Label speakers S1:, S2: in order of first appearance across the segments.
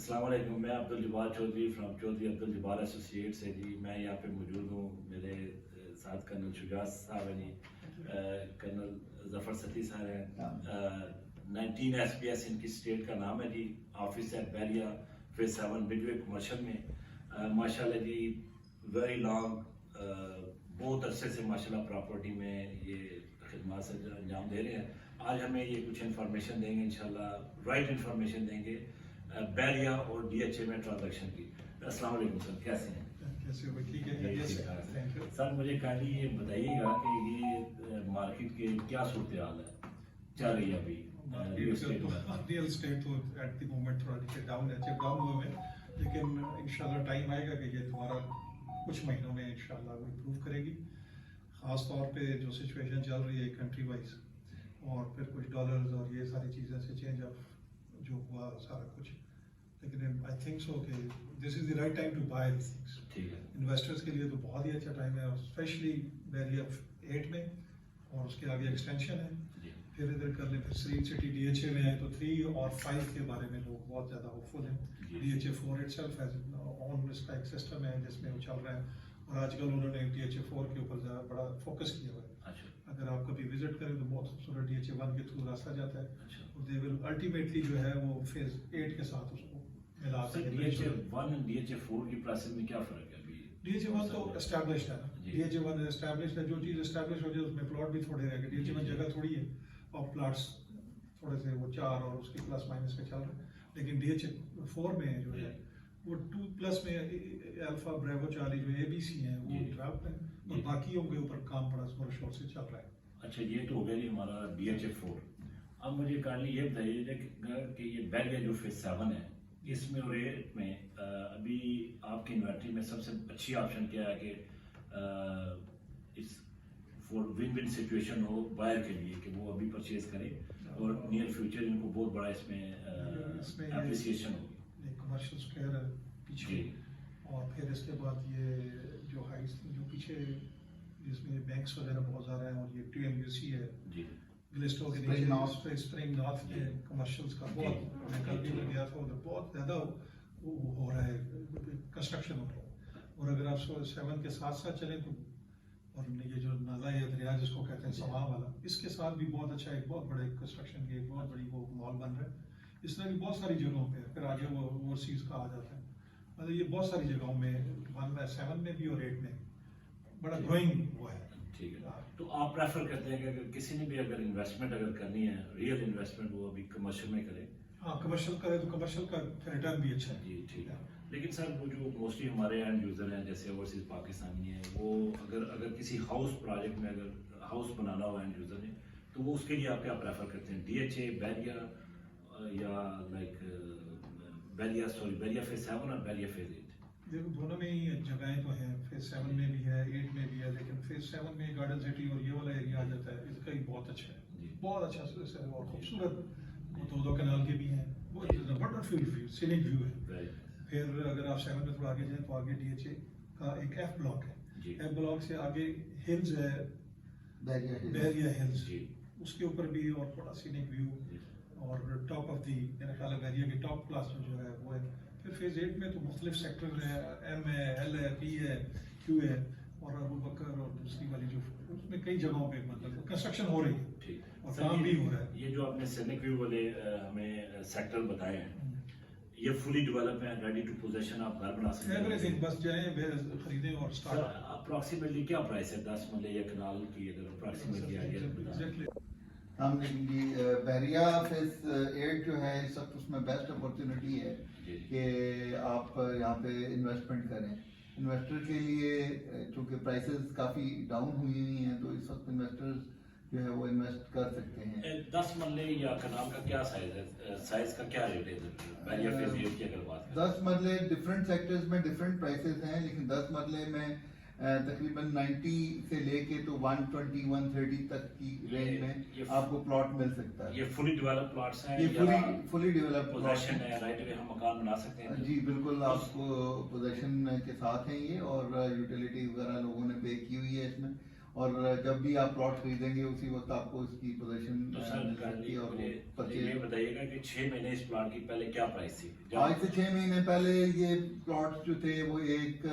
S1: السلام علیکم. میں عبدالجبار چودھری فرام چودھری عبدالجبار ایسوسیٹ سے جی. میں یہاں پہ موجود ہوں. میرے ساتھ کرنل شجاع صاحب ہیں جی, کرنل ظفر ستی صاحب ہیں. 19 ایس پی ایس ان کی اسٹیٹ کا نام ہے جی. آفس ہے بیریا فیز 7 مڈ وے کمرشل میں. ماشاء اللہ جی ویری لانگ بہت عرصے سے ماشاء اللہ پراپرٹی میں یہ خدمات سے انجام دے رہے ہیں. آج ہمیں یہ کچھ انفارمیشن دیں گے انشاءاللہ, رائٹ انفارمیشن دیں گے بیریا اور ڈی ایچ اے میں ٹرانزیکشن کی. السلام علیکم سر, کیسے ہیں؟ سر مجھے کائنڈلی یہ بتائیے گا کہ یہ مارکیٹ کے کیا صورتحال ہے چل رہی ہے ابھی
S2: ریئل اسٹیٹ تو ایٹ دی مومنٹ تھوڑا ڈاؤن ہوا ہے, لیکن انشاءاللہ ٹائم آئے گا کہ یہ دوبارہ کچھ مہینوں میں انشاءاللہ وہ امپروو کرے گی. خاص طور پہ جو سچویشن چل رہی ہے کنٹری وائز, اور پھر کچھ ڈالرز اور یہ ساری چیزیں سے چینج آف جو ہوا سارا کچھ, لیکن آئی تھنک سو کہ this is the right time to buy these things. Investors کے لیے تو بہت ہی اچھا ٹائم ہے, اسپیشلی بیریا 8 میں, اور اس کے آگے ایکسٹینشن ہے. پھر ادھر کر لیں, پھر سرین سٹی ڈی ایچ اے میں ہے تو 3 اور 5 کے بارے میں لوگ بہت زیادہ ہوپ فل ہیں. D H A 4 itself has own اس کا ایک سسٹم ہے جس میں وہ چل رہا ہے, اور آج کل انہوں نے ڈی ایچ اے 4 کے اوپر زیادہ بڑا فوکس کیا ہوا ہے. اگر آپ کبھی وزٹ کریں تو بہت خوبصورت ڈی ایچ اے 1 کے تھرو راستہ جاتا ہے, اور دے ول الٹیمیٹلی جو ہے وہ فیز 8 کے ساتھ اس کو ملا سکتے ہیں.
S1: ڈی ایچ اے 1 اور ڈی ایچ اے 4 کی پرائسز میں کیا فرق ہے ابھی؟
S2: ڈی ایچ اے 1 تو اسٹیبلشڈ ہے, ڈی ایچ اے 1 اسٹیبلشڈ ہے. جو چیز اسٹیبلش ہو جائے اس میں پلاٹ بھی تھوڑے رہے گا. ڈی ایچ اے 1 جگہ تھوڑی ہے اور پلاٹس تھوڑے سے وہ 4 اور اس کی پلس مائنس پہ چل رہے ہیں. لیکن ڈی ایچ اے 4 میں جو ہے وہ 2+ میں الفا بریوو چارلی جو اے بی سی ہیں وہ ڈراپ ہیں, اور باقیوں کے اوپر کام بڑا زور شور سے چل رہا ہے.
S1: اچھا, یہ تو ہو گیا جی ہمارا ڈی ایچ اے 4. اب مجھے کائنڈلی یہ بتائیے کہ یہ بیریا جو فیز 7 ہے اس میں اور 8 میں ابھی آپ کی انوینٹری میں سب سے اچھی آپشن کیا ہے کہ اس فور ون ون سچویشن ہو بائر کے لیے کہ وہ ابھی پرچیز کریں اور نیئر فیوچر ان کو بہت بڑا اس میں اپریسیشن ہوگی.
S2: کمرشل اسکوائر ہے پیچھے, اور پھر اس کے بعد یہ جو ہائٹس جو پیچھے جس میں بینکس وغیرہ بہت زیادہ ہیں, اور یہ ٹی ایم یو سی ہے گلسٹو کے نیچے اسپرنگ نارتھ کے کمرشلز کا بہت, میں کل بھی گیا تھا ادھر بہت زیادہ ہو رہا ہے کنسٹرکشن ہو رہا ہے. اور اگر آپ 7 کے ساتھ ساتھ چلیں تو, اور یہ جو نالا یا دریا جس کو کہتے ہیں سوا والا, اس کے ساتھ بھی بہت اچھا ایک بہت بڑے کنسٹرکشن کی ایک بہت بڑی وہ مال بن رہا ہے. اس طرح بھی بہت ساری جگہوں پہ, پھر آگے وہ اوورسیز کا آ جاتا ہے. مطلب یہ بہت ساری جگہوں میں 7 میں بھی اور 8 میں بڑا گروئنگ ہوا ہے.
S1: ٹھیک ہے, تو آپ پریفر کرتے ہیں کہ اگر کسی نے بھی اگر انویسٹمنٹ اگر کرنی ہے ریئل انویسٹمنٹ وہ ابھی کمرشل میں کرے؟
S2: ہاں, کمرشل کرے تو کمرشل کا ریٹرن بھی اچھا ہے.
S1: جی ٹھیک ہے. لیکن سر وہ جو موسٹلی ہمارے اینڈ یوزر ہیں جیسے اوورسیز پاکستانی ہیں, وہ اگر کسی ہاؤس پروجیکٹ میں اگر house banana who and user نے, تو وہ اس کے لیے آپ کیا پریفر کرتے ہیں, ڈی ایچ اے بیریا یا لائک بیریا فیز 7 اور بیریا فیز 8؟
S2: دیکھو دونوں میں ہی جگہیں تو ہیں, فیز 7 میں بھی ہے 8 میں بھی ہے, لیکن فیز 7 میں گارڈن سٹی اور یہ والا ایریا آ جاتا ہے, اس کا ہی بہت اچھا ہے, بہت اچھا اور خوبصورت. دو کینال کے بھی ہیں, بہت ونڈرفل ویو, سینک ویو ہے. پھر اگر آپ 7 میں تھوڑا آگے جائیں تو آگے ڈی ایچ اے کا ایک ایف بلاک ہے. ایف بلاک سے آگے ہلز ہے, بیریا ہلز, اس کے اوپر بھی اور بڑا سینک ویو, اور ٹاپ آف دی میرا خیال ہے بیریا کی ٹاپ کلاس جو ہے وہ ہے. پھر فیز 8 میں تو مختلف سیکٹر ہیں, ایم ہے, ایل ہے, پی ہے, کیو ہے, اور ابوبکر اور دوسری والی جو اس میں کئی جگہوں پہ مطلب کنسٹرکشن ہو رہی ہے اور کام بھی ہو رہا ہے.
S1: یہ جو آپ نے سینک ویو والے ہمیں سیکٹر بتائے ہیں, یہ فلی ڈیولپ ہے, ریڈی ٹو پوزیشن, آپ گھر بنا سکتے ہیں
S2: ایوری تھنگ, بس جائیں خریدیں اور اسٹارٹ.
S1: اپروکسیمیٹلی کیا پرائس ہے 10 مرلے یا کنال کی اگر اپروکسیمیٹلی آئیڈیا؟
S3: ہم نے بیریا فیز 8 جو ہے اس وقت اس میں بیسٹ اپورچونیٹی ہے کہ آپ یہاں پہ انویسٹمنٹ کریں. انویسٹر کے لیے چونکہ پرائسز کافی ڈاؤن ہوئی ہوئی ہیں, تو اس وقت انویسٹرز جو ہے وہ انویسٹ کر سکتے ہیں.
S1: 10 مرلے یا کنال کا کیا سائز ہے, سائز کا کیا ریٹ ہے بیریا فیز 8 کی اگر بات کریں؟
S3: 10 مرلے ڈفرینٹ سیکٹرز میں ڈفرینٹ پرائسز ہیں, لیکن 10 مرلے میں تقریباً 90 سے لے کے تو 120 130 تک کی رینج میں آپ کو پلاٹ مل سکتا ہے.
S1: یہ فلی ڈیولپ پلاٹس ہیں,
S3: یہ فلی ڈیولپ
S1: پوزیشن ہے, رائٹ وے ہم مکان بنا سکتے ہیں؟
S3: جی بالکل, آپ کو پوزیشن کے ساتھ ہیں یہ, اور یوٹیلیٹی وغیرہ لوگوں نے پے کی ہوئی ہے اس میں, اور جب بھی آپ پلاٹ خریدیں گے اسی وقت آپ کو اس کی پوزیشن
S1: تو سر مجھے یہ بتائیے گا کہ 6 مہینے اس پلاٹ کی پہلے کیا پرائس تھی؟
S3: آج سے 6 مہینے پہلے یہ پلاٹ جو تھے وہ ایک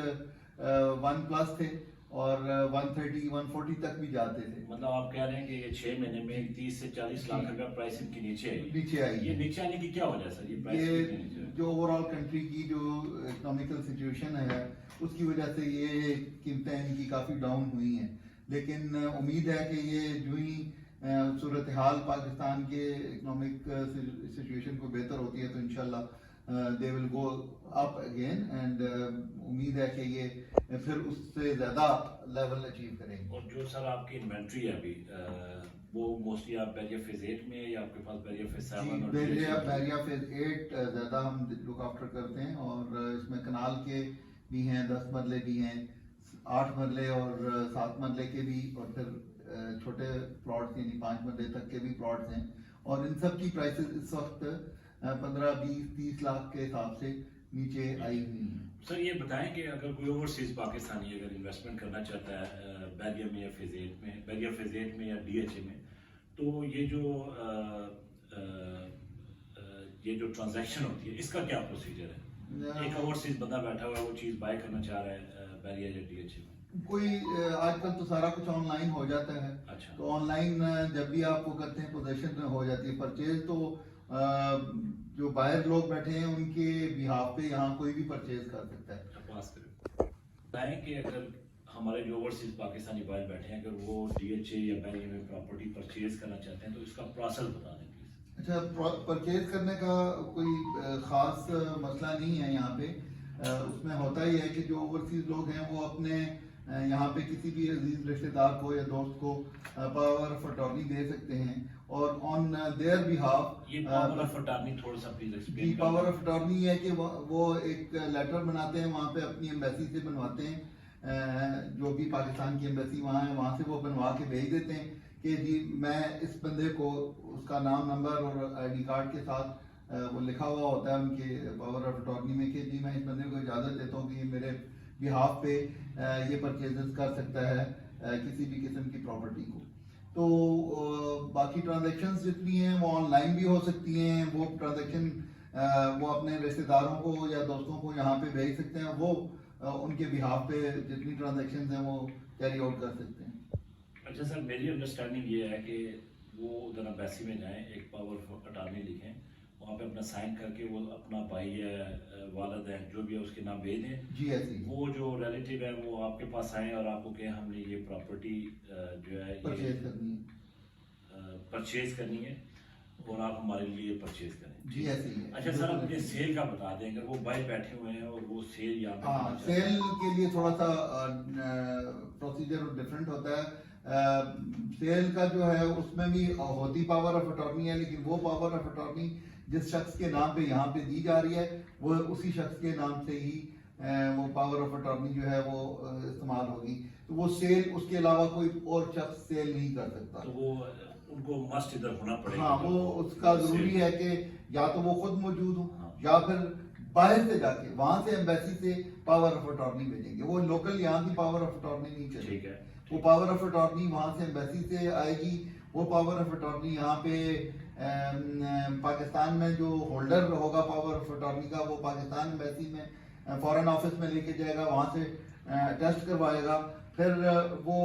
S3: 1+ تھے اور 130 140 تک بھی جاتے تھے.
S1: مطلب آپ کہہ رہے ہیں کہ یہ 6 مہینے میں 30 سے 40 لاکھ روپیہ پرائس ان کی نیچے آئی. یہ نیچے آنے کی کیا وجہ سر؟
S3: یہ جو اوور آل کنٹری کی جو اکنامیکل سچویشن ہے اس کی وجہ سے یہ قیمتیں ان کی کافی ڈاؤن ہوئی ہیں. لیکن امید ہے کہ یہ جو ہی صورتحال پاکستان کے اکنامک سچویشن کو بہتر ہوتی ہے تو انشاءاللہ they will go up again and امید ہے کہ یہ پھر اس سے زیادہ لیول اچیو کریں گے.
S1: اور جو سر آپ کی انوینٹری ہے ابھی وہ موسٹلی آپ بیریا فیز 8 میں یا آپ کے پاس بیریا فیز 7 اور
S3: بیریا فیز 8 زیادہ ہم لک آفٹر کرتے ہیں اور اس میں کنال کے بھی ہیں 10 مرلے بھی ہیں 8 مرلے اور 7 مرلے کے بھی اور پھر چھوٹے پلاٹس یعنی 5 مرلے تک کے بھی پلاٹس ہیں اور ان سب کی پرائسز اس وقت 15 20 30 لاکھ کے حساب سے نیچے آئی ہوئی ہیں.
S1: سر یہ بتائیں کہ اگر کوئی اوورسیز پاکستانی اگر انویسٹمنٹ کرنا چاہتا ہے بیریا میں یا فیز 8 میں بیریا فیز 8 میں یا ڈی ایچ اے میں تو یہ جو ٹرانزیکشن ہوتی ہے اس کا کیا پروسیجر ہے؟ ایک اوورسیز بندہ بیٹھا ہوا ہے وہ چیز بائی کرنا چاہ رہا ہے بیریا یا ڈی ایچ اے میں
S3: کوئی آج کل تو سارا کچھ آن لائن ہو جاتا ہے.
S1: اچھا.
S3: تو آن لائن جب بھی آپ کو کرتے ہیں پوزیشن ہو جاتی ہے پرچیز تو جو بائر لوگ بیٹھے ہیں ان کے بہاف پہ یہاں کوئی بھی پرچیز کر سکتا ہے.
S1: بتائیں کہ اگر ہمارے جو اوورسیز پاکستانی بائر بیٹھے ہیں اگر وہ ڈی ایچ اے یا بیریا میں پراپرٹی پرچیز کرنا چاہتے ہیں تو اس کا پروسیس بتا دیں پلیز.
S3: اچھا پرچیز کرنے کا کوئی خاص مسئلہ نہیں ہے یہاں پہ. اس میں ہوتا ہی ہے کہ جو اوورسیز لوگ ہیں وہ اپنے یہاں پہ کسی بھی عزیز رشتہ دار کو یا دوست کو پاور آف اٹارنی دے سکتے ہیں اور آن دیئر بہاف
S1: یہ پاور آف اٹارنی تھوڑا سا پلیز ایکسپلین کریں.
S3: پاور آف اٹارنی ہے کہ وہ ایک لیٹر بناتے ہیں وہاں پہ اپنی ایمبیسی سے بنواتے ہیں جو بھی پاکستان کی ایمبیسی وہاں ہے وہاں سے وہ بنوا کے بھیج دیتے ہیں کہ جی میں اس بندے کو اس کا نام نمبر اور آئی ڈی کارڈ کے ساتھ وہ لکھا ہوا ہوتا ہے ان کے پاور آف اٹارنی میں کہ جی میں اس بندے کو اجازت دیتا ہوں کہ یہ میرے بہاف پہ یہ پرچیزز کر سکتا ہے کسی بھی قسم کی پراپرٹی کو. تو باقی ٹرانزیکشنز جتنی ہیں وہ آن لائن بھی ہو سکتی ہیں. وہ ٹرانزیکشن وہ اپنے رشتہ داروں کو یا دوستوں کو یہاں پہ بھیج سکتے ہیں. وہ ان کے بہاف پہ جتنی ٹرانزیکشنز ہیں وہ کیری آؤٹ کر سکتے ہیں.
S1: اچھا سر میری انڈرسٹینڈنگ یہ ہے کہ وہ ادھر ایمبیسی میں جائیں ایک پاور آف اٹارنی لکھیں وہاں پہ اپنا سائن کر کے وہ اپنا بھائی ہے والد ہے جو بھی ہے اس کے نام بھیج دیں.
S3: جی ایسی
S1: وہ جو ریلیٹیو ہے وہ آپ کے پاس آئیں اور آپ کو کہیں ہم نے یہ پراپرٹی جو ہے پرچیز کرنی ہے اور آپ ہمارے لیے پرچیز کریں.
S3: جی ایسی ہے.
S1: اچھا سر آپ مجھے سیل کا بتا دیں اگر وہ بائی بیٹھے ہوئے ہیں اور وہ سیل یا
S3: سیل کے لیے تھوڑا سا پروسیجر ڈفرینٹ ہوتا ہے. سیل کا جو ہے اس میں بھی ہوتی پاور آف اٹارنی ہے لیکن وہ پاور آف اٹارنی جس شخص کے نام پہ یہاں پہ دی جا رہی ہے وہ اسی شخص کے نام سے ہی وہ پاور آف اٹارنی جو ہے وہ استعمال ہوگی. تو وہ سیل اس کے علاوہ کوئی اور شخص سیل نہیں کر سکتا.
S1: تو وہ ان کو مسٹ ادھر ہونا پڑے گا.
S3: ہاں وہ اس کا ضروری ہے کہ یا تو وہ خود موجود ہوں یا پھر باہر سے جا کے وہاں سے ایمبیسی سے پاور آف اٹارنی بھیجیں گے. وہ لوکل یہاں کی پاور آف اٹارنی نہیں چلے.
S1: ٹھیک ہے.
S3: وہ پاور آف اٹارنی وہاں سے ایمبیسی سے آئے گی. وہ پاور آف اٹارنی یہاں پہ پاکستان میں جو ہولڈر ہوگا پاور آف اٹارنی کا وہ پاکستان ایمبیسی میں فارن آفس میں لے کے جائے گا وہاں سے ٹیسٹ کروائے گا. پھر وہ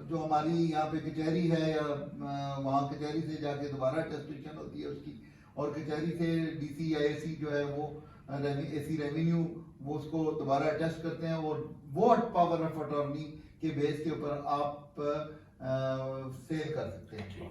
S3: جو ہماری یہاں پہ کچہری ہے یا وہاں کچہری سے جا کے دوبارہ ٹیسٹیشن ہوتی ہے اس کی اور کچہری سے ڈی سی یا اے سی جو ہے وہ اے سی ریونیو وہ اس کو دوبارہ ٹیسٹ کرتے ہیں اور وہ پاور آف اٹارنی کے بیس کے اوپر آپ سیل کر سکتے ہیں.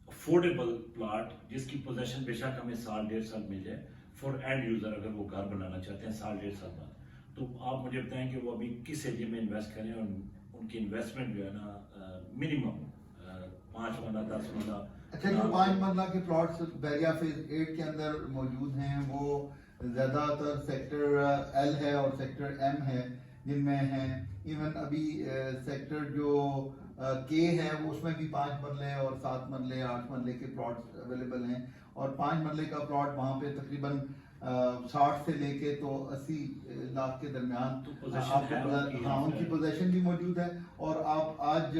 S1: افورڈیبل پلاٹ جس کی پوزیشن بے شک ہمیں 1.5 سال مل جائے فار اینڈ یوزر اگر وہ گھر بنانا چاہتے ہیں 1.5 سال بعد تو آپ مجھے بتائیں کہ وہ ابھی کس ایریا میں انویسٹ کریں اور ان کی انویسٹمنٹ جو ہے نا منیمم 5 مرلہ 10 مرلہ.
S3: اچھا جو 5 مرلہ کے پلاٹس بیریا فیز 8 کے اندر موجود ہیں وہ زیادہ تر سیکٹر ایل ہے اور سیکٹر ایم ہے جن میں ہیں. ایون ابھی سیکٹر جو کے ہے وہ اس میں بھی 5 مرلے اور 7 مرلے 8 مرلے کے پلاٹس اویلیبل ہیں اور 5 مرلے کا پلاٹ وہاں پہ تقریباً 60 سے لے کے تو 80 لاکھ کے درمیان ہاں ان کی پوزیشن بھی موجود ہے. اور آپ آج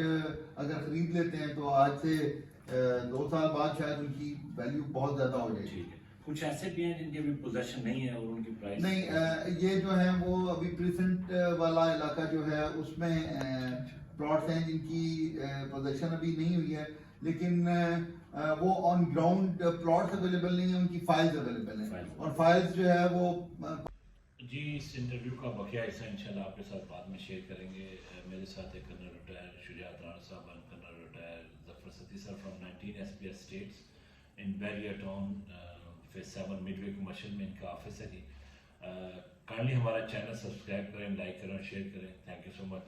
S3: اگر خرید لیتے ہیں تو آج سے 2 سال بعد شاید ان کی ویلیو بہت زیادہ ہو جائے گی.
S1: کچھ ایسے بھی ہیں جن کی ابھی پوزیشن نہیں ہے اور ان کی پرائس
S3: نہیں، یہ جو ہے وہ ابھی پریزنٹ والا علاقہ جو ہے اس میں پلاٹس ہیں جن کی پوزیشن ابھی نہیں ہوئی ہے، لیکن وہ آن گراؤنڈ پلاٹس اویلیبل نہیں ہیں، ان کی فائلز اویلیبل ہیں اور فائلز جو ہے وہ
S1: جی اس انٹرویو کا بقیہ حصہ انشاءاللہ آپ کے ساتھ بعد میں شیئر کریں گے. میرے ساتھ ہے کرنل ریٹائر شجاعت رانا صاحب اور کرنل ریٹائر ظفر ستی صاحب from 19 SPS estates in Bahria town phase 7 midway commercial میں ان کا آفس ہے. جی کائنڈلی ہمارا چینل سبسکرائب کریں، لائک کریں اور شیئر کریں. Thank you so much.